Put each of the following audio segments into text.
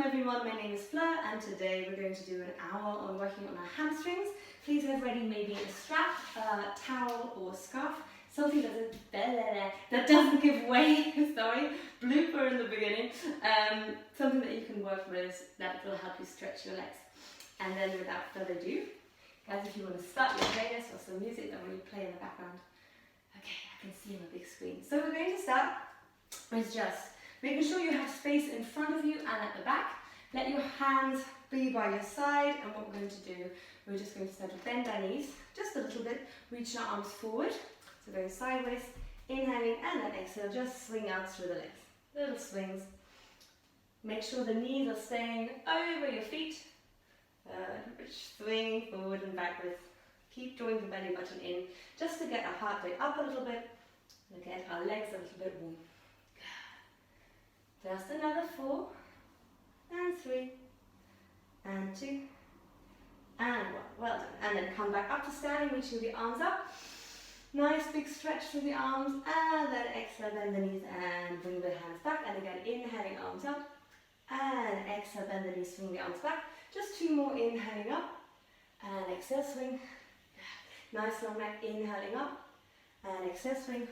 everyone, my name is Fleur and today we're going to do an hour on working on our hamstrings. Please have ready maybe a strap, a towel or a scarf, something that doesn't give way, sorry, blooper in the beginning, something that you can work with that will help you stretch your legs. And then without further ado, guys, if you want to start your playlist or some music that will play in the background. Okay, I can see on a big screen. So we're going to start with just making sure you have space in front of you and at the back. Let your hands be by your side, and what we're going to do, we're just going to start to bend our knees just a little bit, reach our arms forward, so going sideways, inhaling and then exhale, just swing out through the legs, little swings. Make sure the knees are staying over your feet, swing forward and backwards. Keep drawing the belly button in, just to get our heart rate up a little bit, and get our legs a little bit warm. Just another 4, and 3, and 2, and 1. Well done. And then come back up to standing, reaching the arms up. Nice big stretch through the arms, and then exhale, bend the knees and bring the hands back. And again, inhaling, arms up, and exhale, bend the knees, swing the arms back. Just 2 more, inhaling up, and exhale, swing. Nice long neck, inhaling up, and exhale, swing.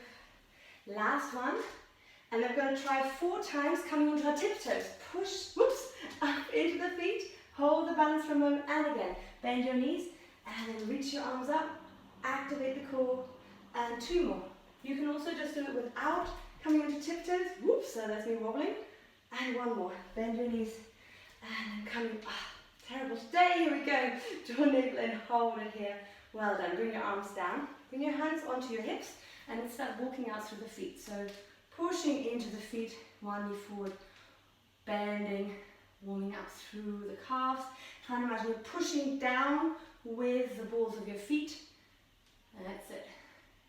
Last one. And then we're going to try 4 times coming onto our tiptoes. Push, whoops, up into the feet. Hold the balance for a moment, and again, bend your knees, and then reach your arms up, activate the core, and 2 more. You can also just do it without coming onto tiptoes. Whoops, so that's me wobbling. And 1 more. Bend your knees, and then coming, terrible. There, here we go. Draw a navel and hold it here. Well done. Bring your arms down. Bring your hands onto your hips, and then start walking out through the feet. So pushing into the feet, 1 knee forward, bending, warming up through the calves. Try and imagine you're pushing down with the balls of your feet. And that's it.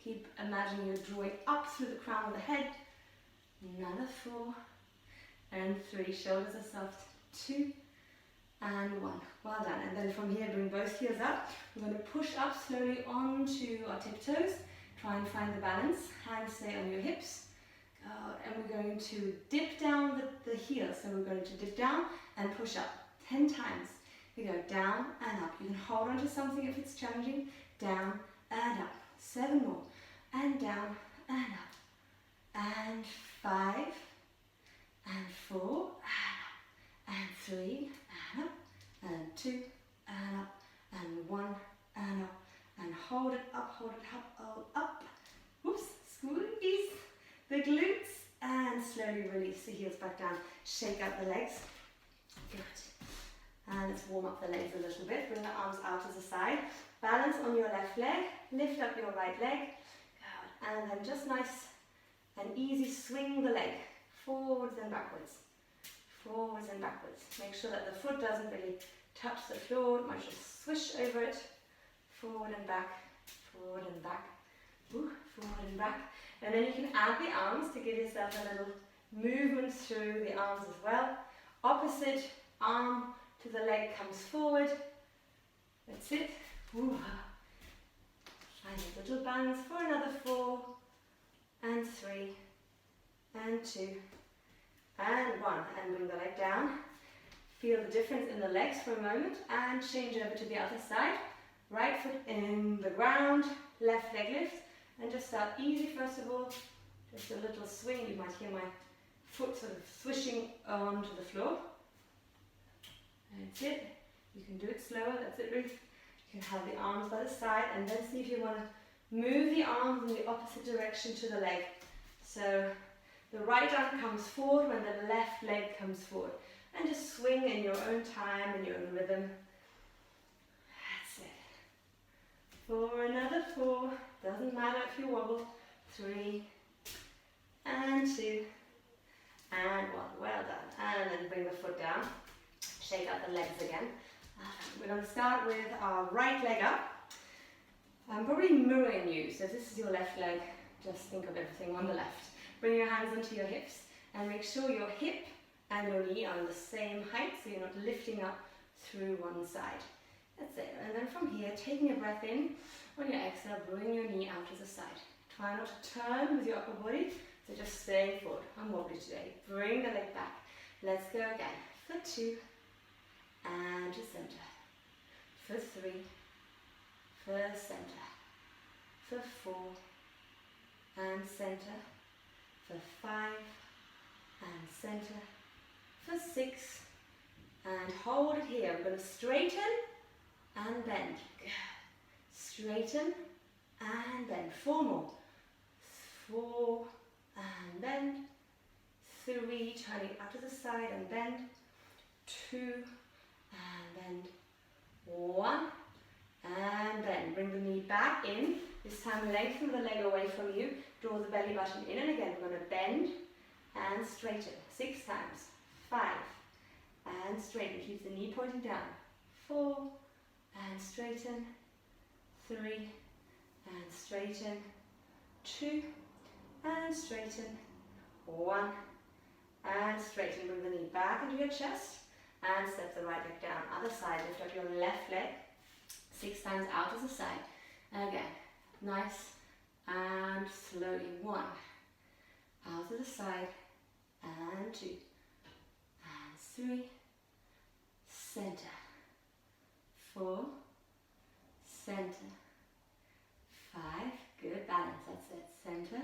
Keep imagining you're drawing up through the crown of the head. Another 4, and 3. Shoulders are soft. 2, and 1. Well done. And then from here, bring both heels up. We're going to push up slowly onto our tiptoes. Try and find the balance. Hands stay on your hips. And we're going to dip down the heels. So we're going to dip down and push up 10 times. We go down and up. You can hold on to something if it's challenging. Down and up. 7 more. And down and up. And 5. And 4. And up. And 3. And up. And 2. And up. And 1. And up. And hold it up, hold it up, hold up. Whoops, squeeze the glutes, and slowly release the heels back down. Shake out the legs. Good. And let's warm up the legs a little bit. Bring the arms out to the side. Balance on your left leg. Lift up your right leg. Good. And then just nice and easy, swing the leg. Forwards and backwards. Forwards and backwards. Make sure that the foot doesn't really touch the floor. It might just swish over it. Forward and back. Forward and back. Ooh, forward and back. And then you can add the arms to give yourself a little movement through the arms as well. Opposite arm to the leg comes forward. That's it. Ooh. Find a little balance for another 4, and 3, and 2, and 1. And bring the leg down. Feel the difference in the legs for a moment, and change over to the other side. Right foot in the ground, left leg lifts. And just start easy first of all, just a little swing. You might hear my foot sort of swishing onto the floor. That's it. You can do it slower, that's it Ruth. You can have the arms by the side, and then see if you want to move the arms in the opposite direction to the leg. So the right arm comes forward when the left leg comes forward. And just swing in your own time, in your own rhythm. That's it. For another 4. Doesn't matter if you wobble. 3, and 2, and 1. Well done. And then bring the foot down. Shake out the legs again. We're going to start with our right leg up. I'm probably mirroring you. So this is your left leg. Just think of everything on the left. Bring your hands onto your hips and make sure your hip and your knee are on the same height, so you're not lifting up through one side. That's it. And then from here, taking a breath in. On your exhale, bring your knee out to the side. Try not to turn with your upper body, so just stay forward. I'm wobbly today. Bring the leg back. Let's go again. For for 2, and to center. For 3, for center. For 4, and center. For 5, and center. For 6, and hold it here. We're going to straighten and bend. Good. Straighten and bend. 4 more. 4 and bend. 3, turning up to the side and bend. 2 and bend. 1 and bend. Bring the knee back in. This time lengthen the leg away from you. Draw the belly button in, and again we're going to bend and straighten. 6 times. 5 and straighten. Keep the knee pointing down. 4 and straighten. 3 and straighten. 2 and straighten. 1 and straighten. Bring the knee back into your chest and step the right leg down. Other side, lift up your left leg 6 times out to the side. And again, nice and slowly. 1 out to the side, and 2 and 3, center. 4, center. 5, good balance, that's it. Center.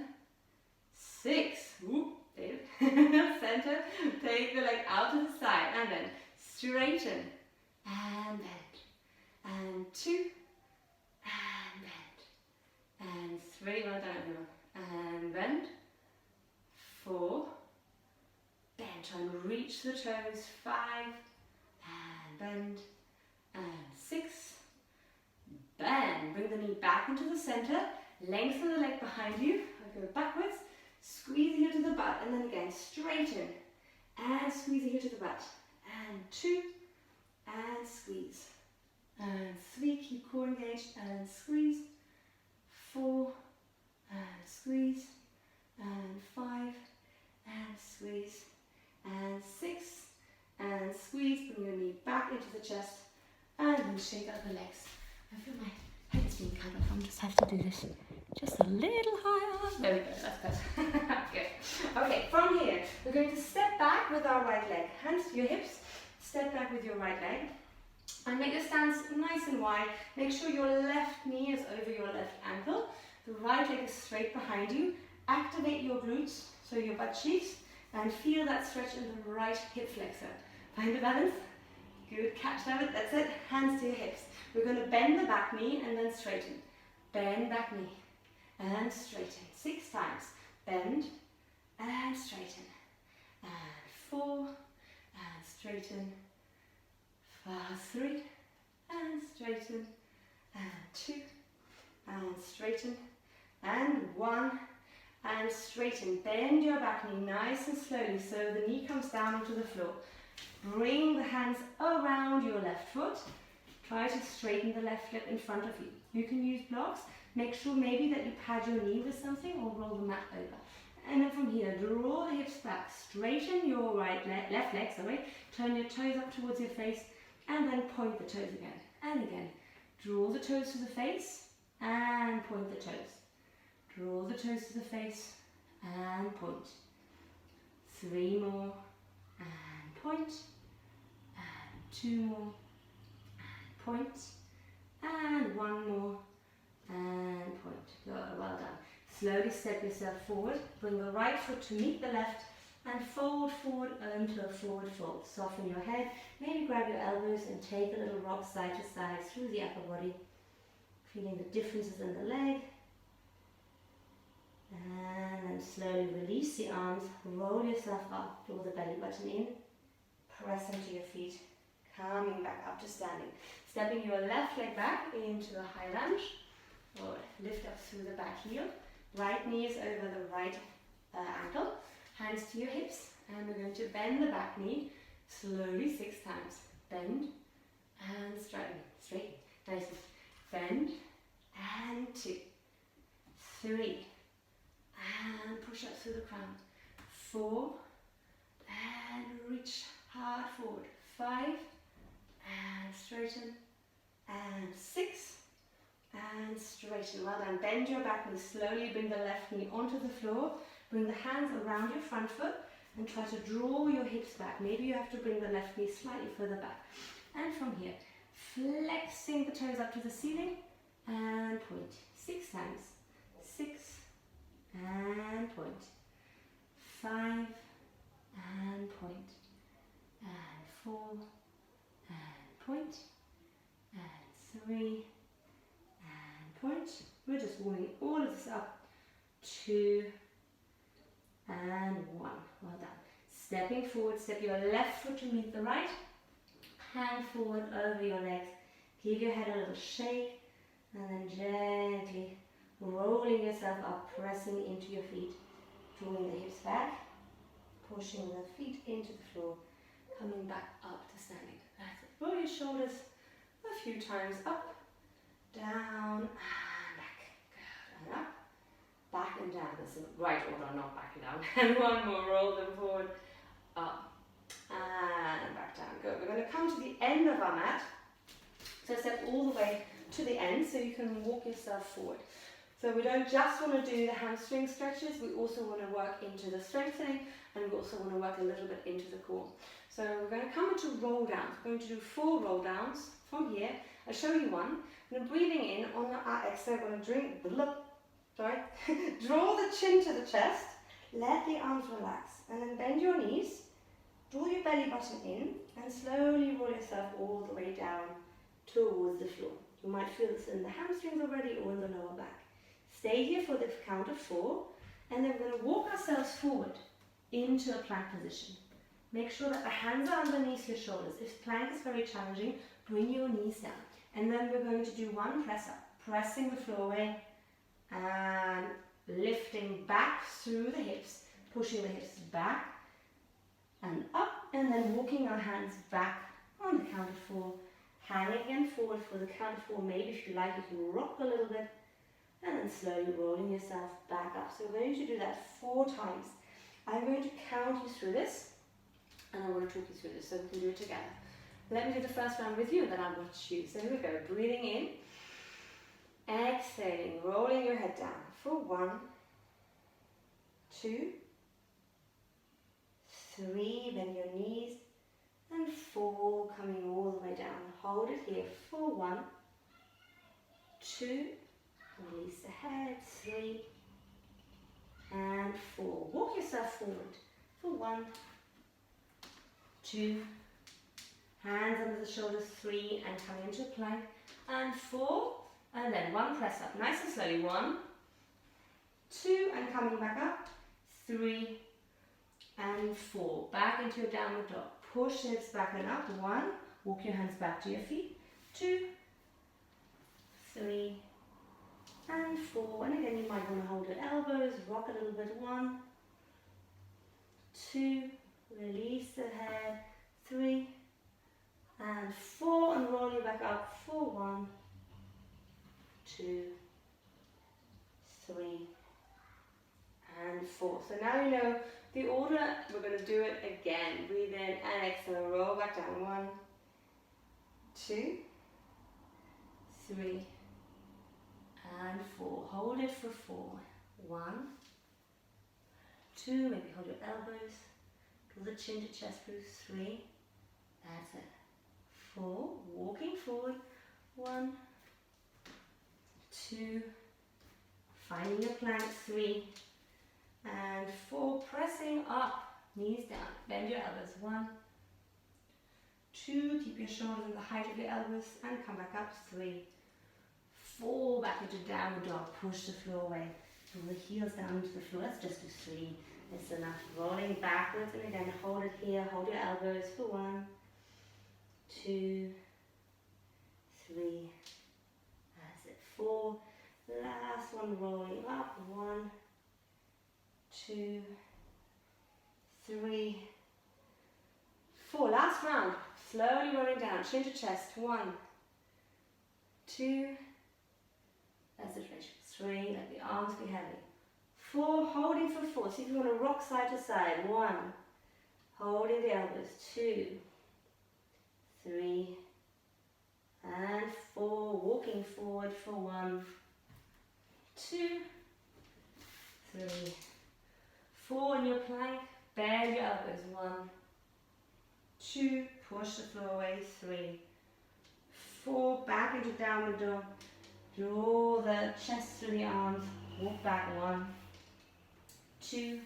6, whoop, center. Take the leg out to the side, and then straighten and bend. And 2 and bend. And 3, well done everyone. And bend. 4, bend, try and reach the toes. 5 and bend. And 6, bend. Bring the knee back into the center. Lengthen the leg behind you. I'll go backwards. Squeeze the heel to the butt, and then again straighten and squeeze the heel to the butt. And 2 and squeeze. And 3, keep core engaged and squeeze. 4 and squeeze. And 5 and squeeze. And 6 and squeeze. Bring your knee back into the chest and then shake out the legs. I feel my head's being cut off. I just have to do this just a little higher. There we go, that's better. Good. Okay, from here, we're going to step back with our right leg. Hands to your hips. Step back with your right leg. And make your stance nice and wide. Make sure your left knee is over your left ankle. The right leg is straight behind you. Activate your glutes, so your butt cheeks, and feel that stretch in the right hip flexor. Find the balance. Good, catch that, that's it. Hands to your hips. We're going to bend the back knee and then straighten. Bend back knee and straighten. 6 times. Bend and straighten. And 4 and straighten. 3 and straighten. And 2 and straighten. And 1 and straighten. Bend your back knee nice and slowly so the knee comes down onto the floor. Bring the hands around your left foot. Try to straighten the left leg in front of you. You can use blocks. Make sure maybe that you pad your knee with something or roll the mat over. And then from here, draw the hips back. Straighten your left leg, Turn your toes up towards your face and then point the toes again. And again. Draw the toes to the face and point the toes. Draw the toes to the face and point. 3 more and point. And 2 more and point. And 1 more and point. Good, well done. Slowly step yourself forward. Bring the right foot to meet the left and fold forward into a forward fold. Soften your head. Maybe grab your elbows and take a little rock side to side through the upper body. Feeling the differences in the leg. And then slowly release the arms. Roll yourself up. Draw the belly button in. Press into your feet. Coming back up to standing. Stepping your left leg back into a high lunge. Or lift up through the back heel. Right knee is over the right ankle. Hands to your hips. And we're going to bend the back knee slowly 6 times. Bend and straighten. Straighten. Nice. Bend and 2. 3. And push up through the crown. 4. And reach hard forward. 5. And straighten. And 6. And straighten. Well done. Bend your back knee slowly. Bring the left knee onto the floor. Bring the hands around your front foot and try to draw your hips back. Maybe you have to bring the left knee slightly further back. And from here, flexing the toes up to the ceiling and point. 6 times. 6 and point. 5 and point. And 4 and point. And 3 and point. We're just warming all of this up. 2 and 1. Well done. Stepping forward, step your left foot to meet the right. Hand forward over your legs. Give your head a little shake. And then gently rolling yourself up, pressing into your feet. Drawing the hips back. Pushing the feet into the floor. Coming back up to standing. That's it. Roll your shoulders a few times up, down, and back. Good. And up. Back and down. That's the right order, not back and down. And one more. Roll them forward. Up. And back down. Good. We're going to come to the end of our mat. So step all the way to the end so you can walk yourself forward. So we don't just want to do the hamstring stretches, we also want to work into the strengthening, and we also want to work a little bit into the core. So we're going to come into roll downs. We're going to do 4 roll downs from here. I'll show you one. And breathing in on our exhale, we're going to draw the chin to the chest, let the arms relax, and then bend your knees, draw your belly button in, and slowly roll yourself all the way down towards the floor. You might feel this in the hamstrings already or in the lower back. Stay here for the count of 4, and then we're going to walk ourselves forward into a plank position. Make sure that the hands are underneath your shoulders. If plank is very challenging, bring your knees down. And then we're going to do 1 press up, pressing the floor away and lifting back through the hips, pushing the hips back and up, and then walking our hands back on the count of 4. Hang again forward for the count of 4. Maybe if you like, you can rock a little bit. And then slowly rolling yourself back up. So we're going to do that 4 times. I'm going to count you through this. And I want to talk you through this so we can do it together. Let me do the first round with you, and then I'll watch you. So here we go. Breathing in. Exhaling. Rolling your head down. For 1, 2, 3. Bend your knees. And 4, coming all the way down. Hold it here for 1, 2, release the head, 3, and 4. Walk yourself forward for 1, 2, hands under the shoulders, 3, and come into plank, and 4, and then 1 press up, nice and slowly, 1, 2, and coming back up, 3, and 4. Back into your downward dog. Push hips back and up. 1. Walk your hands back to your feet. 2, 3, and 4. And again, you might want to hold your elbows, rock a little bit. 1, 2, release the head. 3, and 4, and roll you back up for 1, 2, 3, and 4. So now you know the order. We're going to do it again. Breathe in and exhale. Roll back down. 1, 2, 3, and 4. Hold it for 4. 1, 2. Maybe hold your elbows. Draw the chin to chest through. 3. That's it. 4. Walking forward. 1, 2. Finding your plank. 3. And 4, pressing up, knees down, bend your elbows. 1, 2, keep your shoulders in the height of your elbows, and come back up. 3, 4, back into downward dog, push the floor away, draw the heels down into the floor. Let's just do 3, it's enough. Rolling backwards, and again, hold it here, hold your elbows for 1, 2, 3, that's it. 4, last one, rolling up. 1, 2, 3, 4. Last round. Slowly rolling down. Chin to chest. 1, 2. That's the stretch. 3. Let the arms be heavy. 4. Holding for 4. See if you want to rock side to side. 1. Holding the elbows. 2, 3, and 4. Walking forward for 1, 2, 3, 4 in your plank. Bend your elbows. 1, 2, push the floor away. 3, 4, back into downward dog. Draw the chest through the arms. Walk back. 1, 2,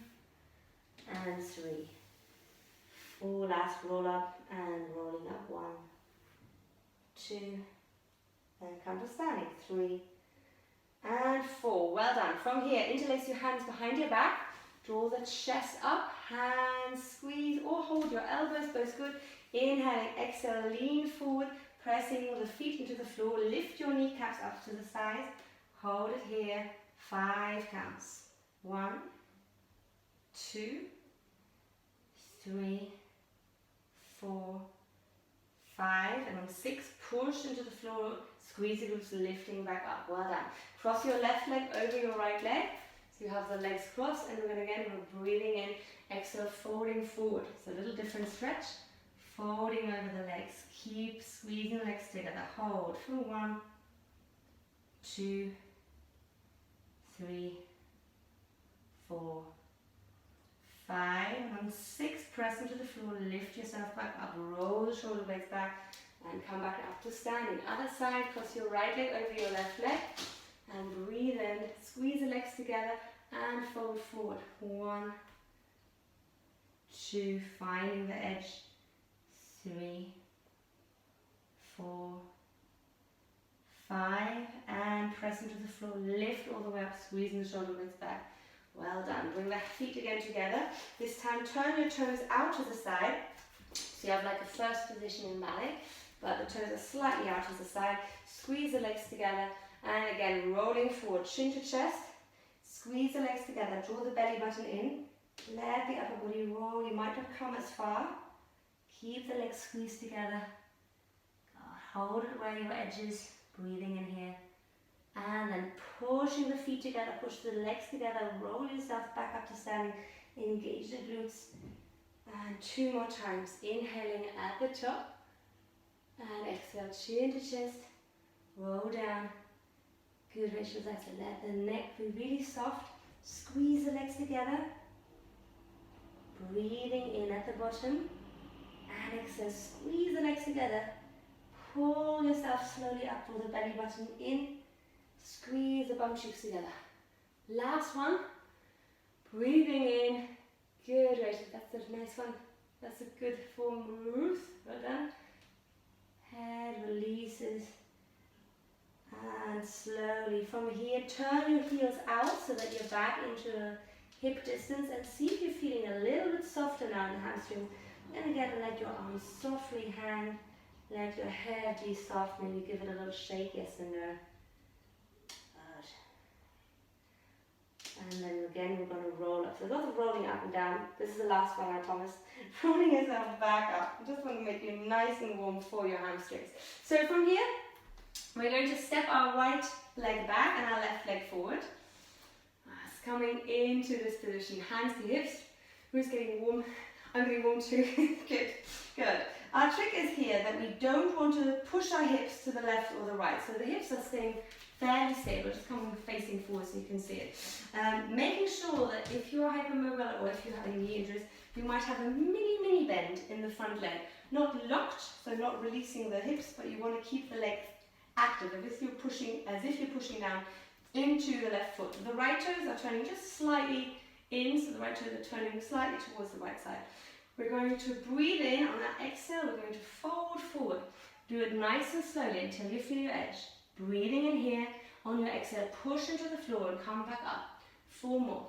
and 3. 4, last roll up and rolling up. 1, 2, and come to standing. 3, and 4. Well done. From here, interlace your hands behind your back. Draw the chest up, hands squeeze or hold your elbows, both good. Inhaling, exhale, lean forward, pressing the feet into the floor. Lift your kneecaps up to the sides. Hold it here. 5 counts. 1, 2, 3, 4, 5. And on 6, push into the floor. Squeeze the glutes, lifting back up. Well done. Cross your left leg over your right leg. So you have the legs crossed, and we're breathing in. Exhale, folding forward. It's a little different stretch. Folding over the legs. Keep squeezing the legs together. Hold for 1, 2, 3, 4, 5. And on 6, press into the floor. Lift yourself back up. Roll the shoulder blades back. And come back up to standing. Other side, cross your right leg over your left leg. And breathe in. Squeeze the legs together and fold forward. 1, 2, finding the edge. 3, 4, 5. And press into the floor. Lift all the way up, squeezing the shoulder blades back. Well done. Bring the feet again together. This time, turn your toes out to the side. So you have like a first position in ballet, but the toes are slightly out to the side. Squeeze the legs together, and again, rolling forward, chin to chest. Squeeze the legs together, draw the belly button in. Let the upper body roll. You might not come as far. Keep the legs squeezed together. Hold it where your edge is. Breathing in here. And then pushing the feet together, push the legs together, roll yourself back up to standing. Engage the glutes. And 2 more times. Inhaling at the top. And exhale, chin to chest. Roll down. Good, Rachel, that's it. Let the neck be really soft. Squeeze the legs together. Breathing in at the bottom. And exhale, squeeze the legs together. Pull yourself slowly up, pull the belly button in. Squeeze the bum cheeks together. Last one. Breathing in. Good, Rachel, that's a nice one. That's a good form, Ruth. Well done. Head releases. And slowly from here, turn your heels out so that you're back into hip distance, and see if you're feeling a little bit softer now in the hamstring. And again, let your arms softly hang. Let your head be soft. Maybe give it a little shake, yes and no. And then again, we're going to roll up. So lots of rolling up and down. This is the last one, I promise. Rolling yourself back up. I just want to make you nice and warm for your hamstrings. So from here, we're going to step our right leg back and our left leg forward. It's coming into this position. Hands to hips. Who's getting warm? I'm getting warm too. Good. Good. Our trick is here that we don't want to push our hips to the left or the right. So the hips are staying fairly stable, just coming facing forward so you can see it. Making sure that if you're hypermobile or if you're having knee injuries, you might have a mini bend in the front leg. Not locked, so not releasing the hips, but you want to keep the leg active as if you're pushing down into the left foot. The right toes are turning just slightly in, so the right toes are turning slightly towards the right side. We're going to breathe in. On that exhale, we're going to fold forward. Do it nice and slowly until you feel your edge. Breathing in here. On your exhale, push into the floor and come back up. 4 more.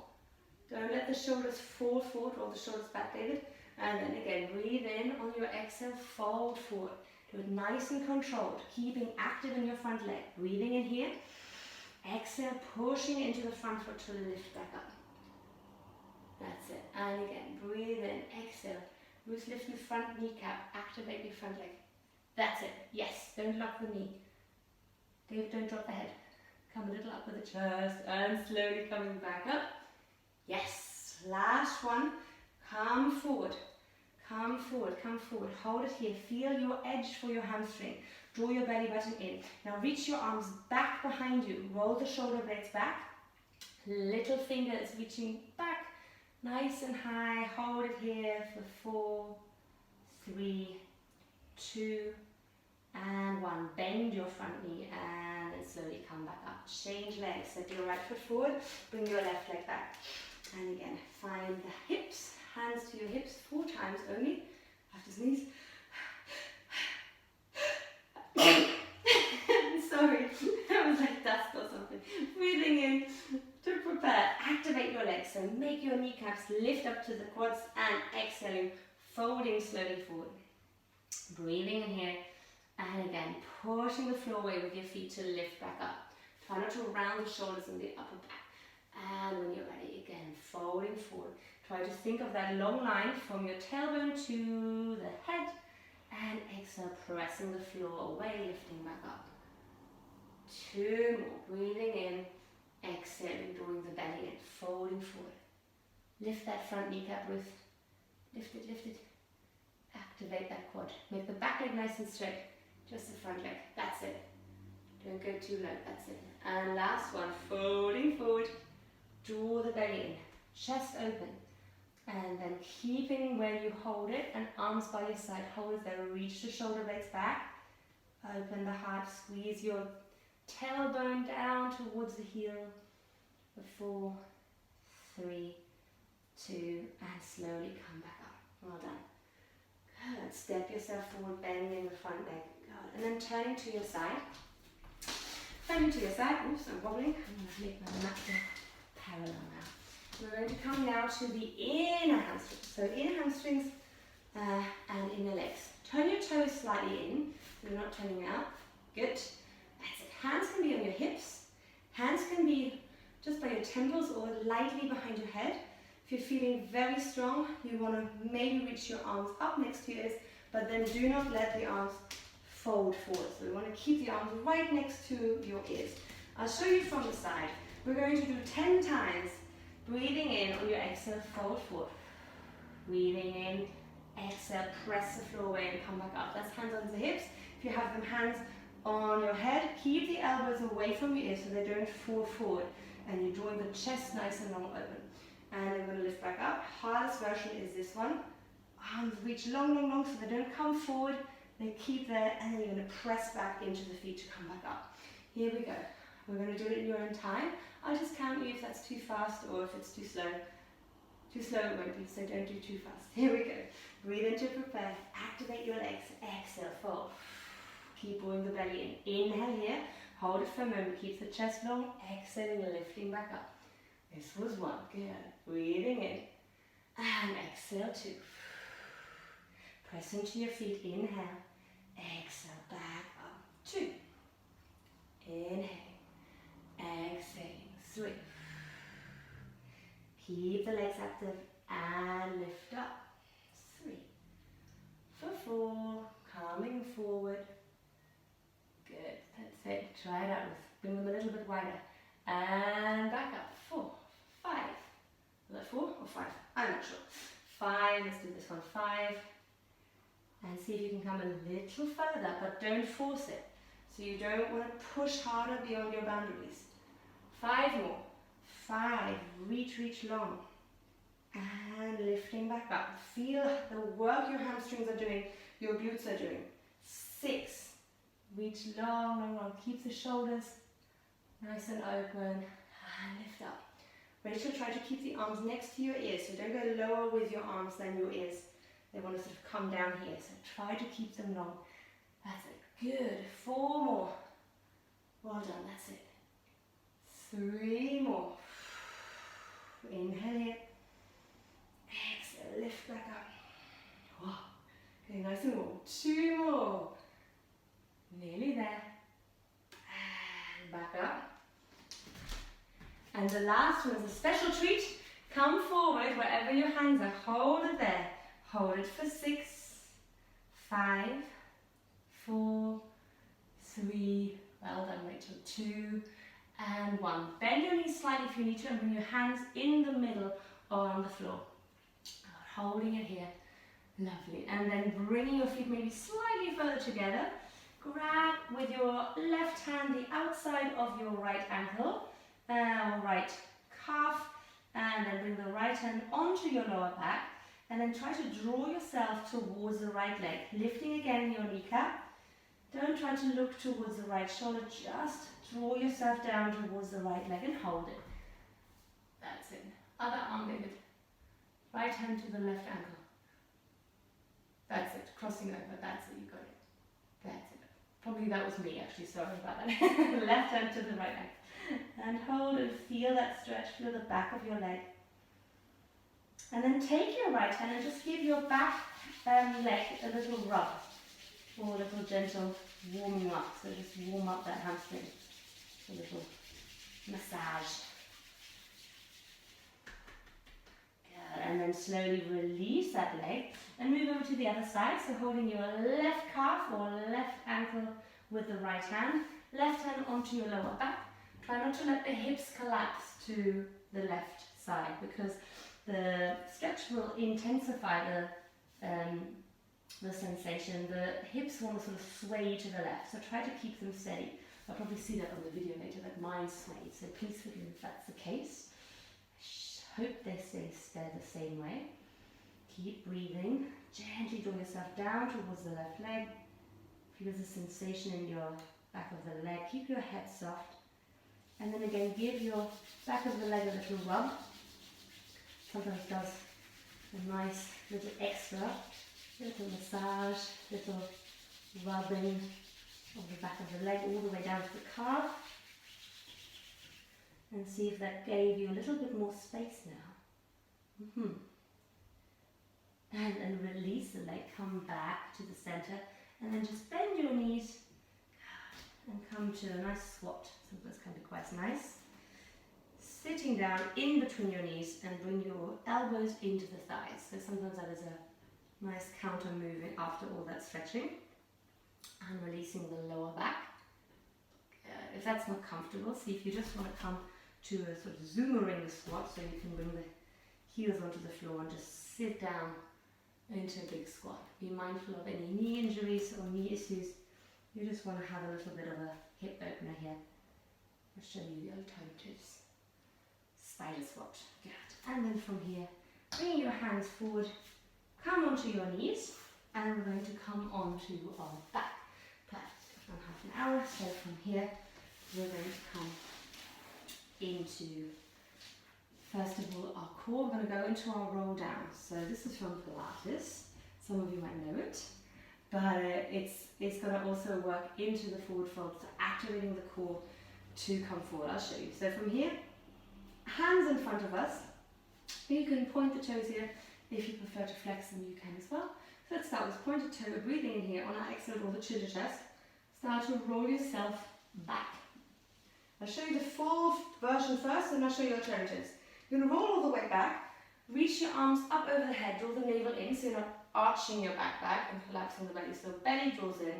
Don't let the shoulders fall forward. Roll the shoulders back, David. And then again, breathe in. On your exhale, fold forward. Do it nice and controlled, keeping active in your front leg. Breathing in here. Exhale, pushing into the front foot to lift back up. That's it. And again, breathe in. Exhale. Loose lift the front kneecap. Activate your front leg. That's it. Yes. Don't lock the knee. David, don't drop the head. Come a little up with the chest and slowly coming back up. Yes. Last one. Come forward. Come forward, come forward. Hold it here. Feel your edge for your hamstring. Draw your belly button in. Now reach your arms back behind you. Roll the shoulder blades back. Little fingers reaching back. Nice and high, hold it here for 4, 3, 2, and 1. Bend your front knee and then slowly come back up. Change legs, set your right foot forward, bring your left leg back. And again, find the hips, hands to your hips 4 times only. After sneeze. Sorry, that was like dust or something. Breathing in to prepare. Activate your legs, so make your kneecaps lift up to the quads and exhaling, folding slowly forward. Breathing in here and again, pushing the floor away with your feet to lift back up. Try not to round the shoulders and the upper back. And when you're ready, again, folding forward. Try to think of that long line from your tailbone to the head. And exhale, pressing the floor away, lifting back up. 2 more. Breathing in, exhaling, drawing the belly in, folding forward. Lift that front kneecap, Ruth. Lift it, lift it. Activate that quad. Make the back leg nice and straight. Just the front leg. That's it. Don't go too low. That's it. And last one. Folding forward. Draw the belly in. Chest open. And then keeping where you hold it and arms by your side. Hold it there. Reach the shoulder blades back. Open the heart. Squeeze your tailbone down towards the heel. 4, 3, 2, and slowly come back up. Well done. Good. Step yourself forward, bending the front leg. Good. And then turning to your side. Turning to your side. Oops, I'm wobbling. I'm going to make my mat parallel now. We're going to come now to the inner hamstrings. So inner hamstrings and inner legs. Turn your toes slightly in, so you're not turning out. Good. That's it. Hands can be on your hips. Hands can be just by your temples or lightly behind your head. If you're feeling very strong, you want to maybe reach your arms up next to your ears, but then do not let the arms fold forward. So we want to keep the arms right next to your ears. I'll show you from the side. We're going to do 10 times. Breathing in on your exhale, fold forward. Breathing in, exhale, press the floor away and come back up. That's hands on the hips. If you have them hands on your head, keep the elbows away from your ears so they don't fall forward. And you're drawing the chest nice and long open. And then we're going to lift back up. Hardest version is this one. Arms reach long, long, long so they don't come forward. They keep there, and then you're going to press back into the feet to come back up. Here we go. We're going to do it in your own time. I'll just count you if that's too fast or if it's too slow. Too slow it won't be, so don't do too fast. Here we go. Breathe in to prepare. Activate your legs. Exhale, fold. Keep drawing the belly in. Inhale here. Hold it for a moment. Keep the chest long. Exhaling, lifting back up. This was 1. Good. Breathing in. And exhale 2. Press into your feet. Inhale. Exhale. Back up. 2. Inhale. Exhaling. 3. Keep the legs active and lift up. 3. For 4. Coming forward. Good. That's it. Try it out. Bring them a little bit wider. And back up. 4. 5. Is that 4 or 5? I'm not sure. 5. Let's do this one. 5. And see if you can come a little further, but don't force it. So you don't want to push harder beyond your boundaries. 5 more. 5. Reach, reach long. And lifting back up. Feel the work your hamstrings are doing, your glutes are doing. 6. Reach long, long, long. Keep the shoulders nice and open. And lift up. Rachel, try to keep the arms next to your ears. So don't go lower with your arms than your ears. They want to sort of come down here. So try to keep them long. That's it. Good. 4 more. Well done. That's it. 3 more. Inhale here. Exhale. Lift back up. Wow. Okay, nice and warm. 2 more. Nearly there. And back up. And the last one is a special treat. Come forward wherever your hands are. Hold it there. Hold it for 6, 5, 4, 3, well done Rachel, 2, and 1. Bend your knees slightly if you need to and bring your hands in the middle or on the floor. Holding it here. Lovely. And then bringing your feet maybe slightly further together. Grab with your left hand the outside of your right ankle, or right calf, And then bring the right hand onto your lower back. And then try to draw yourself towards the right leg. Lifting again your kneecap. Don't try to look towards the right shoulder. Just draw yourself down towards the right leg and hold it. That's it. Other arm, David. Right hand to the left ankle. That's it. Crossing over. That's it. You got it. That's it. Probably that was me actually. Sorry about that. Left hand to the right ankle. And hold and feel that stretch. Feel the back of your leg. And then take your right hand and just give your back leg a little rub. Or a little gentle warming up. So just warm up that hamstring. A little massage. Good. And then slowly release that leg and move over to the other side. So holding your left calf or left ankle with the right hand. Left hand onto your lower back. Try not to let the hips collapse to the left side because the stretch will intensify the sensation. The hips want to sort of sway to the left, so try to keep them steady. I'll probably see that on the video later, that mine swayed, so please forgive me if that's the case. I hope they stay the same way. Keep breathing. Gently draw yourself down towards the left leg. Feel the sensation in your back of the leg. Keep your head soft. And then again, give your back of the leg a little rub. Sometimes it does a nice little extra. Little massage, little rubbing of the back of the leg all the way down to the calf. And see if that gave you a little bit more space now. And then release the leg, come back to the center, and then just bend your knees and come to a nice squat. Sometimes can be quite nice. Sitting down in between your knees and bring your elbows into the thighs. So sometimes that is a nice counter moving after all that stretching. And releasing the lower back. If that's not comfortable, see if you just want to come to a sort of zoomerang squat, so you can bring the heels onto the floor and just sit down into a big squat. Be mindful of any knee injuries or knee issues. You just want to have a little bit of a hip opener here. I'll show you the alternatives. Spider squat. Good. And then from here, bring your hands forward, come onto your knees, and we're going to come onto our back. Perfect. I've done half an hour, so from here, we're going to come into, first of all, our core. We're going to go into our roll down. So this is from Pilates. Some of you might know it, but it's going to also work into the forward fold, so activating the core to come forward. I'll show you. So from here, hands in front of us. You can point the toes here. If you prefer to flex them, you can as well. So let's start with pointed toe, breathing in here. On our exhale, roll the chin to chest. Start to roll yourself back. I'll show you the full version first, and I'll show you alternatives. You're going to roll all the way back, reach your arms up over the head, draw the navel in, so you're not arching your back and collapsing the belly. So belly draws in,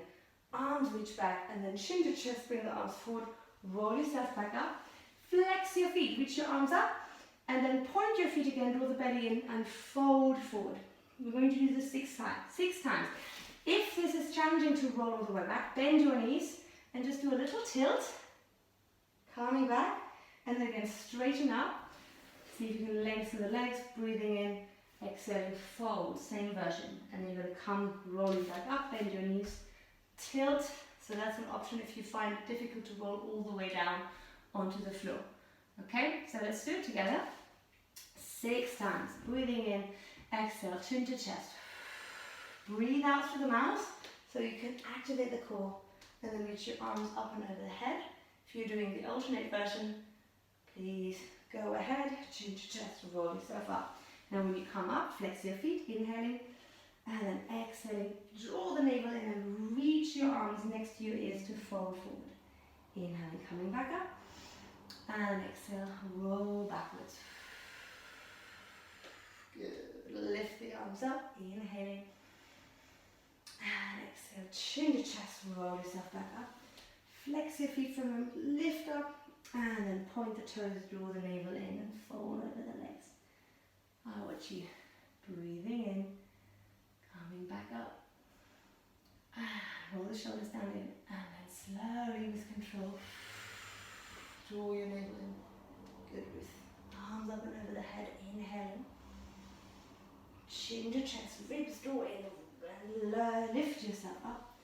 arms reach back, and then chin to chest, bring the arms forward, roll yourself back up, flex your feet, reach your arms up, and then point your feet again, draw the belly in, and fold forward. We're going to do this 6 times. If this is challenging to roll all the way back, bend your knees, and just do a little tilt, coming back, and then again straighten up. See if you can lengthen the legs, breathing in, exhaling, fold, same version. And then you're going to come rolling back up, bend your knees, tilt. So that's an option if you find it difficult to roll all the way down onto the floor. Okay, so let's do it together. 6 times. Breathing in, exhale, chin to chest. Breathe out through the mouth so you can activate the core, and then reach your arms up and over the head. If you're doing the alternate version, please go ahead, chin to chest, roll yourself up. Now when you come up, flex your feet, inhaling, and then exhaling, draw the navel in and reach your arms next to your ears to fold forward. Inhaling, coming back up, and exhale, roll backwards. Good. Lift the arms up, inhaling, and exhale, chin to chest, roll yourself back up. Flex your feet from them, lift up, and then point the toes, draw the navel in, and fold over the legs. I watch you breathing in, coming back up. Roll the shoulders down in, and then slowly with control, draw your navel in. Good breath. arms up and over the head, inhaling. Chin to chest, ribs draw in, and lift yourself up.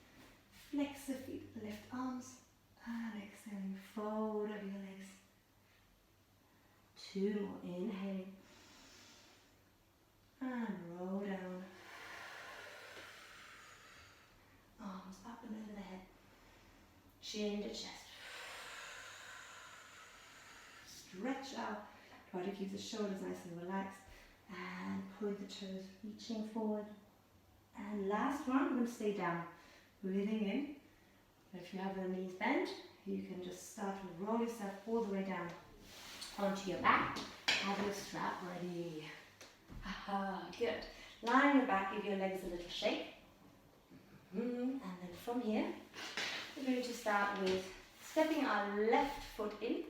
Flex the feet, lift arms, and exhaling, fold over your legs. 2 more, inhaling. And roll down. Arms up and over the head. Chin to chest. Stretch out. Try to keep the shoulders nice and relaxed. And point the toes, reaching forward. And last one, we're going to stay down. Breathing in. If you have the knees bent, you can just start to roll yourself all the way down onto your back. Have your strap ready. Aha, good. Lie on your back, give your legs a little shake. And then from here, we're going to start with stepping our left foot in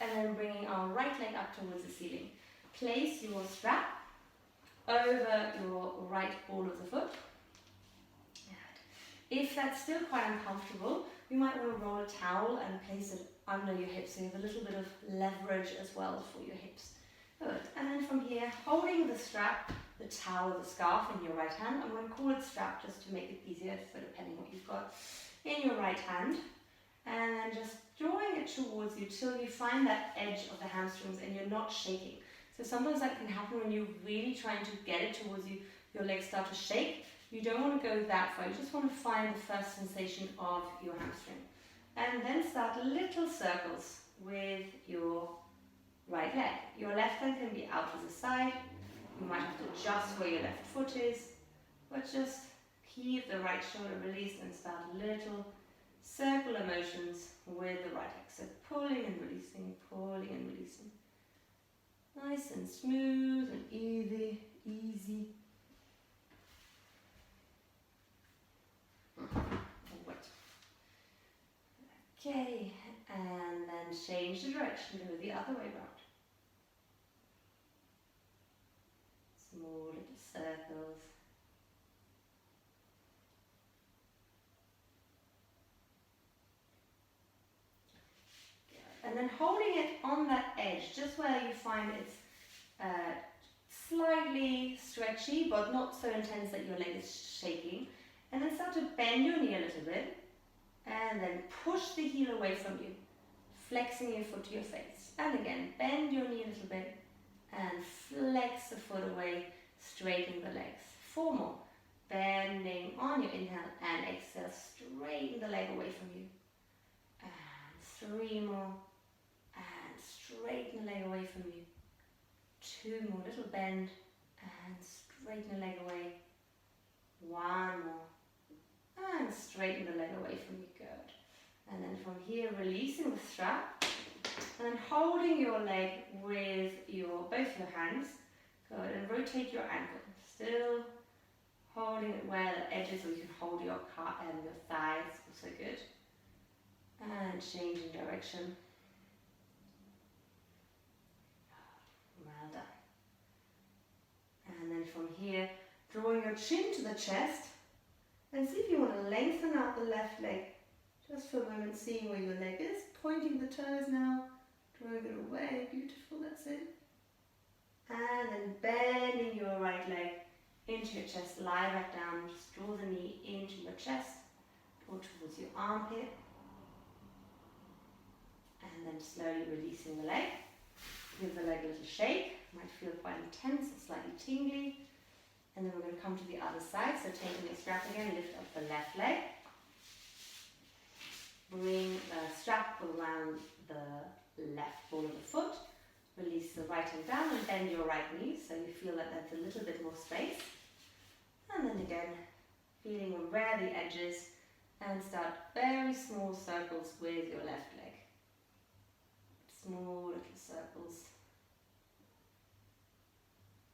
and then bringing our right leg up towards the ceiling. Place your strap over your right ball of the foot. If that's still quite uncomfortable, you might want to roll a towel and place it under your hips so you have a little bit of leverage as well for your hips. Good. And then from here, holding the strap, the towel, the scarf in your right hand. I'm going to call it strap just to make it easier, so depending what you've got in your right hand. And then just drawing it towards you till you find that edge of the hamstrings and you're not shaking. So sometimes that can happen when you're really trying to get it towards you, your legs start to shake. You don't want to go that far, you just want to find the first sensation of your hamstring. And then start little circles with your right leg. Your left leg can be out to the side. You might have to adjust where your left foot is, but just keep the right shoulder released and start little circular motions with the right leg. So pulling and releasing, pulling and releasing. Nice and smooth and easy, easy. Wait. Okay, and then change the direction, go the other way around. Small little circles. And then holding it on that edge, just where you find it's slightly stretchy, but not so intense that your leg is shaking. And then start to bend your knee a little bit, and then push the heel away from you, flexing your foot to your face. And again, bend your knee a little bit, and flex the foot away, straightening the legs. 4 more. Bending on your inhale, and exhale, straighten the leg away from you. And 3 more, and straighten the leg away from you. 2 more, little bend, and straighten the leg away. 1 more. And straighten the leg away from you, good. And then from here, releasing the strap, and then holding your leg with both your hands, good, and rotate your ankle. Still holding it where the edges, or you can hold your thighs, also good. And changing direction. Well done. And then from here, drawing your chin to the chest, and see if you want to lengthen out the left leg. Just for a moment, seeing where your leg is, pointing the toes now, drawing it away, beautiful, that's it. And then bending your right leg into your chest, lie back down, just draw the knee into your chest, or towards your armpit. And then slowly releasing the leg. Give the leg a little shake, might feel quite intense, slightly tingly. And then we're going to come to the other side, so taking your strap again, lift up the left leg. Bring the strap around the left ball of the foot. Release the right hand down and bend your right knee, so you feel that there's a little bit more space. And then again, feeling where the edge is, and start very small circles with your left leg. Small little circles.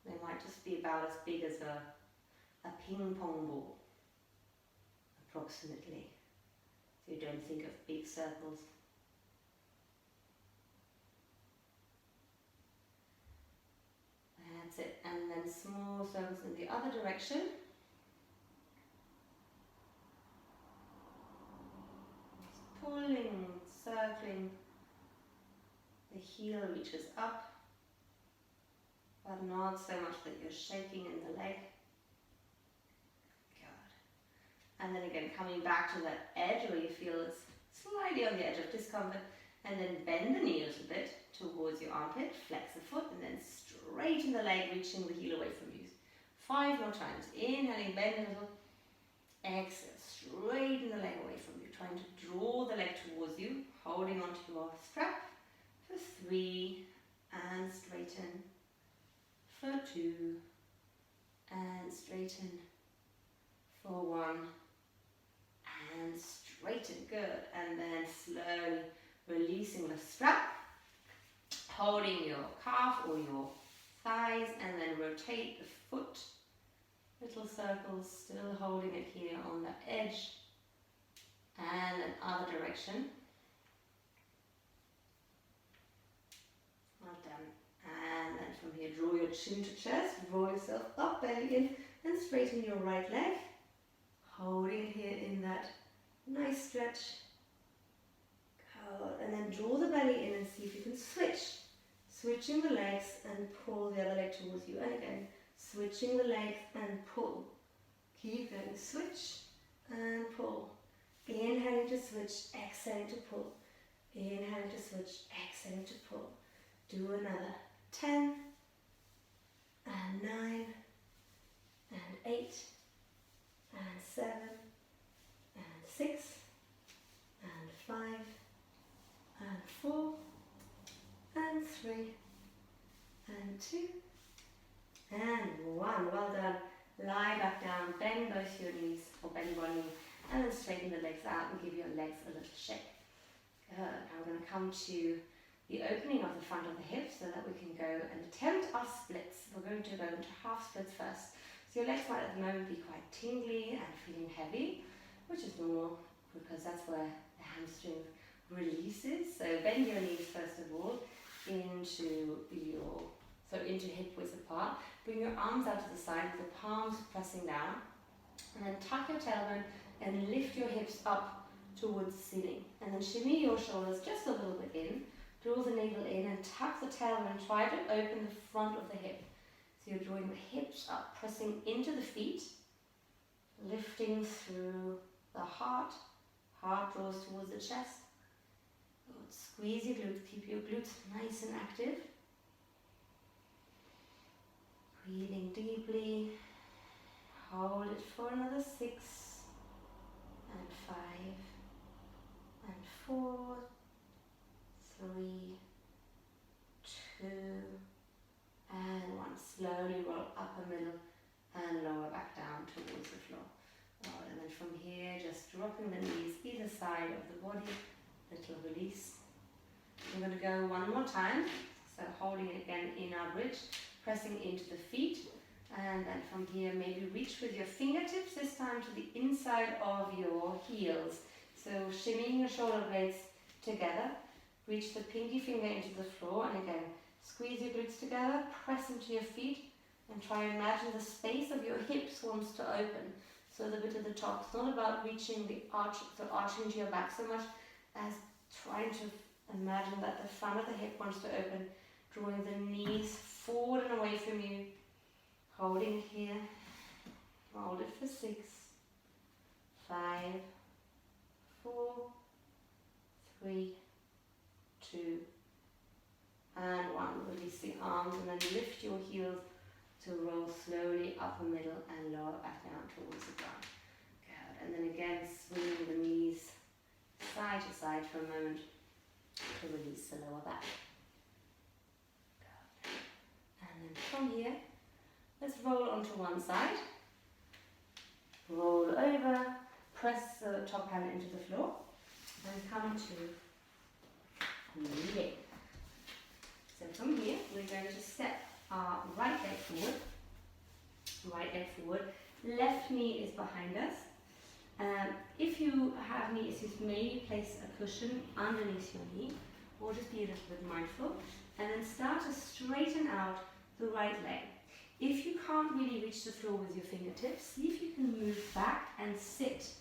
They might just be about as big as a ping pong ball, approximately. So you don't think of big circles. That's it. And then small circles in the other direction. Just pulling, circling. The heel reaches up but not so much that you're shaking in the leg. Good. And then again, coming back to that edge where you feel it's slightly on the edge of discomfort, and then bend the knee a little bit towards your armpit, flex the foot, and then straighten the leg, reaching the heel away from you. 5 more times. Inhaling, bend a little. Exhale, straighten the leg away from you, trying to draw the leg towards you, holding onto your strap for 3, and straighten for 2, and straighten for 1, and straighten. Good. And then slowly releasing the strap, holding your calf or your thighs, and then rotate the foot, little circles, still holding it here on the edge, and then other direction. Well done. And then from here, draw your chin to chest, roll yourself up, belly in, and straighten your right leg, holding it here in that nice stretch. Good. And then draw the belly in and see if you can switch. Switching the legs and pull the other leg towards you. And again, switching the legs and pull. Keep going. Switch and pull. Inhaling to switch, exhaling to pull. Inhaling to switch, exhaling to pull. Do another. 10, and 9, and 8, and 7, and 6, and 5, and 4, and 3, and 2, and 1. Well done. Lie back down, bend both your knees, or bend one knee, and then straighten the legs out and give your legs a little shake. Good. Now we're going to come to the opening of the front of the hips so that we can go and attempt our splits. We're going to go into half splits first. So your legs might at the moment be quite tingly and feeling heavy, which is normal because that's where the hamstring releases. So bend your knees first of all into hip width apart. Bring your arms out to the side with the palms pressing down, and then tuck your tailbone and lift your hips up towards the ceiling. And then shimmy your shoulders just a little bit in. Draw the navel in and tuck the tailbone and try to open the front of the hip. So you're drawing the hips up, pressing into the feet, lifting through the heart. Heart draws towards the chest. Good. Squeeze your glutes, keep your glutes nice and active. Breathing deeply. Hold it for another 6, and 5, and 4, 3, 2, and 1. Slowly roll up the middle and lower back down towards the floor. Right, and then from here, just dropping the knees either side of the body, little release. We're going to go one more time. So holding it again in our bridge, pressing into the feet, and then from here, maybe reach with your fingertips this time to the inside of your heels. So shimmying your shoulder blades together. Reach the pinky finger into the floor, and again, squeeze your glutes together, press into your feet, and try and imagine the space of your hips wants to open. So the bit at the top, it's not about reaching the arch, so arching into your back so much as trying to imagine that the front of the hip wants to open, drawing the knees forward and away from you, holding it here, hold it for 6, 5, 4, 3, 2, and 1. Release the arms and then lift your heels to roll slowly up the middle and lower back down towards the ground. Good. And then again, swinging the knees side to side for a moment to release the lower back. Good. And then from here, let's roll onto one side. Roll over, press the top hand into the floor, and come to knee. So from here, we're going to step our right leg forward, left knee is behind us. If you have knee issues, maybe place a cushion underneath your knee, or just be a little bit mindful, and then start to straighten out the right leg. If you can't really reach the floor with your fingertips, see if you can move back and sit